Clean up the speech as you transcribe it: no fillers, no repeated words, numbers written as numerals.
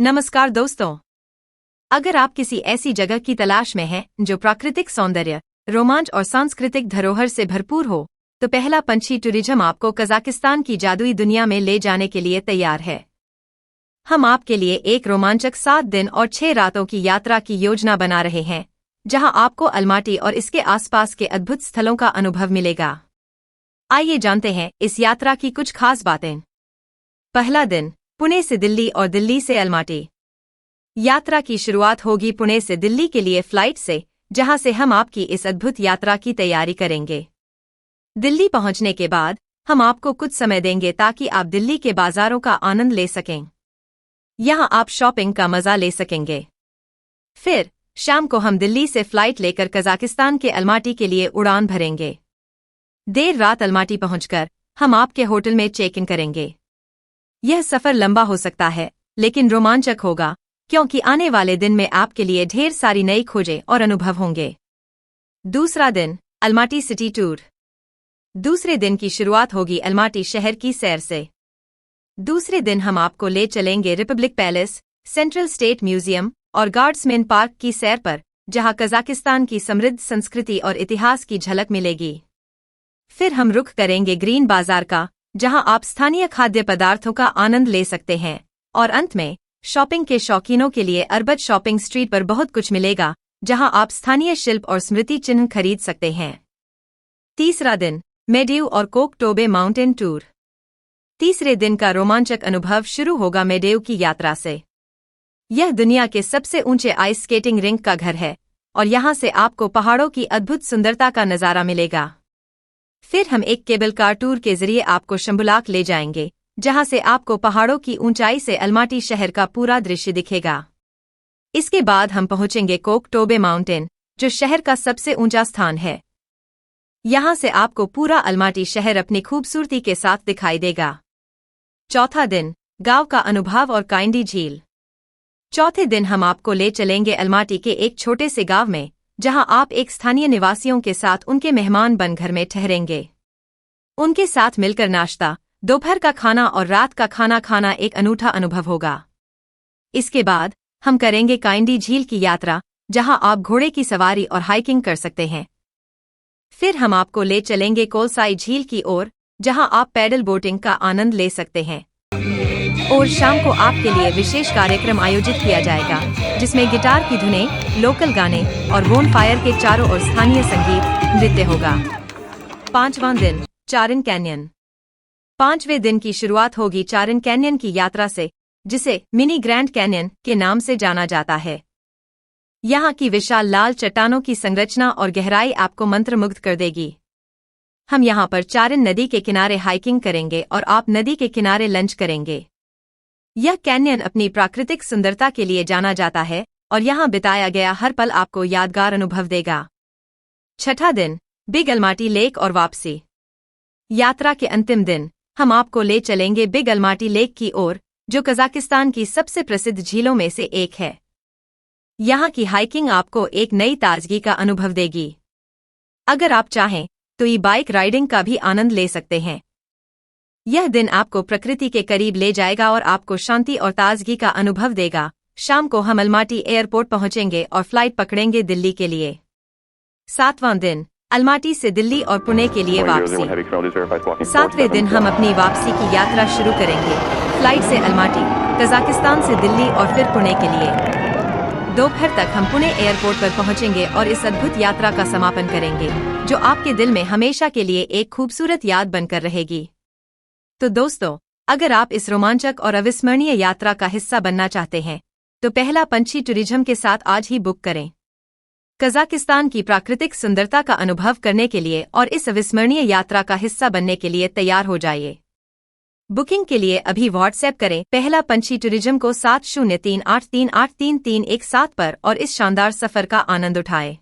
नमस्कार दोस्तों। अगर आप किसी ऐसी जगह की तलाश में हैं जो प्राकृतिक सौंदर्य, रोमांच और सांस्कृतिक धरोहर से भरपूर हो, तो पहला पंछी टूरिज्म आपको कजाकिस्तान की जादुई दुनिया में ले जाने के लिए तैयार है। हम आपके लिए एक रोमांचक 7 दिन और 6 रातों की यात्रा की योजना बना रहे हैं, जहां आपको अलमाटी और इसके आसपास के अद्भुत स्थलों का अनुभव मिलेगा। आइए जानते हैं इस यात्रा की कुछ खास बातें। पहला दिन, पुणे से दिल्ली और दिल्ली से अलमाटी। यात्रा की शुरुआत होगी पुणे से दिल्ली के लिए फ्लाइट से, जहां से हम आपकी इस अद्भुत यात्रा की तैयारी करेंगे। दिल्ली पहुंचने के बाद हम आपको कुछ समय देंगे ताकि आप दिल्ली के बाजारों का आनंद ले सकें। यहां आप शॉपिंग का मजा ले सकेंगे। फिर शाम को हम दिल्ली से फ्लाइट लेकर कजाकिस्तान के अलमाटी के लिए उड़ान भरेंगे। देर रात अलमाटी पहुंचकर हम आपके होटल में चेक इन करेंगे। यह सफर लंबा हो सकता है, लेकिन रोमांचक होगा, क्योंकि आने वाले दिन में आपके लिए ढेर सारी नई खोजें और अनुभव होंगे। दूसरा दिन, अलमाटी सिटी टूर। दूसरे दिन की शुरुआत होगी अलमाटी शहर की सैर से। दूसरे दिन हम आपको ले चलेंगे Republic palace, central state museum और गार्ड्समैन पार्क की सैर पर, जहां कजाकिस्तान की समृद्ध संस्कृति और इतिहास की झलक मिलेगी। फिर हम रुख करेंगे ग्रीन बाजार का, जहां आप स्थानीय खाद्य पदार्थों का आनंद ले सकते हैं। और अंत में, शॉपिंग के शौकीनों के लिए अरबत शॉपिंग स्ट्रीट पर बहुत कुछ मिलेगा, जहां आप स्थानीय शिल्प और स्मृति चिन्ह खरीद सकते हैं। तीसरा दिन, मेडेउ और कोक टोबे माउंटेन टूर। तीसरे दिन का रोमांचक अनुभव शुरू होगा मेडेउ की यात्रा से। यह दुनिया के सबसे ऊंचे आइस स्केटिंग रिंक का घर है, और यहां से आपको पहाड़ों की अद्भुत सुंदरता का नजारा मिलेगा। फिर हम एक केबल कार टूर के जरिए आपको शंभुलाक ले जाएंगे, जहां से आपको पहाड़ों की ऊंचाई से अलमाटी शहर का पूरा दृश्य दिखेगा। इसके बाद हम पहुंचेंगे कोक टोबे माउंटेन, जो शहर का सबसे ऊंचा स्थान है। यहां से आपको पूरा अलमाटी शहर अपनी खूबसूरती के साथ दिखाई देगा। चौथा दिन, गांव का अनुभव और काइंडी झील। चौथे दिन हम आपको ले चलेंगे अलमाटी के एक छोटे से गांव में, जहां आप एक स्थानीय निवासियों के साथ उनके मेहमान बन घर में ठहरेंगे। उनके साथ मिलकर नाश्ता, दोपहर का खाना और रात का खाना खाना एक अनूठा अनुभव होगा। इसके बाद हम करेंगे काइंडी झील की यात्रा, जहां आप घोड़े की सवारी और हाइकिंग कर सकते हैं। फिर हम आपको ले चलेंगे कोलसाई झील की ओर, जहां आप पैडल बोटिंग का आनंद ले सकते हैं। और शाम को आपके लिए विशेष कार्यक्रम आयोजित किया जाएगा, जिसमें गिटार की धुनें, लोकल गाने और बोन फायर के चारों ओर स्थानीय संगीत नृत्य होगा। पांचवां दिन, चारिन कैन्यन। पांचवें दिन की शुरुआत होगी चारिन कैन्यन की यात्रा से, जिसे मिनी ग्रैंड कैन्यन के नाम से जाना जाता है। यहाँ की विशाल लाल चट्टानों की संरचना और गहराई आपको मंत्रमुग्ध कर देगी। हम यहाँ पर चारिन नदी के किनारे हाइकिंग करेंगे और आप नदी के किनारे लंच करेंगे। यह कैन्यन अपनी प्राकृतिक सुंदरता के लिए जाना जाता है, और यहाँ बिताया गया हर पल आपको यादगार अनुभव देगा। छठा दिन, बिग अलमाटी लेक और वापसी। यात्रा के अंतिम दिन हम आपको ले चलेंगे बिग अलमाटी लेक की ओर, जो कजाकिस्तान की सबसे प्रसिद्ध झीलों में से एक है। यहाँ की हाइकिंग आपको एक नई ताजगी का अनुभव देगी। अगर आप चाहें तो ये बाइक राइडिंग का भी आनंद ले सकते हैं। यह दिन आपको प्रकृति के करीब ले जाएगा और आपको शांति और ताजगी का अनुभव देगा। शाम को हम अलमाटी एयरपोर्ट पहुंचेंगे और फ्लाइट पकड़ेंगे दिल्ली के लिए। सातवां दिन, अलमाटी से दिल्ली और पुणे के लिए वापसी। सातवें दिन हम अपनी वापसी की यात्रा शुरू करेंगे, फ्लाइट से अलमाटी, कजाकिस्तान से दिल्ली और फिर पुणे के लिए। दोपहर तक हम पुणे एयरपोर्ट पर पहुंचेंगे और इस अद्भुत यात्रा का समापन करेंगे, जो आपके दिल में हमेशा के लिए एक खूबसूरत याद बनकर रहेगी। तो दोस्तों, अगर आप इस रोमांचक और अविस्मरणीय यात्रा का हिस्सा बनना चाहते हैं, तो पहला पंछी टूरिज्म के साथ आज ही बुक करें। कजाकिस्तान की प्राकृतिक सुंदरता का अनुभव करने के लिए और इस अविस्मरणीय यात्रा का हिस्सा बनने के लिए तैयार हो जाइए। बुकिंग के लिए अभी व्हाट्सएप करें पहला पंछी टूरिज्म को 7038383317 पर और इस शानदार सफर का आनंद उठाएं।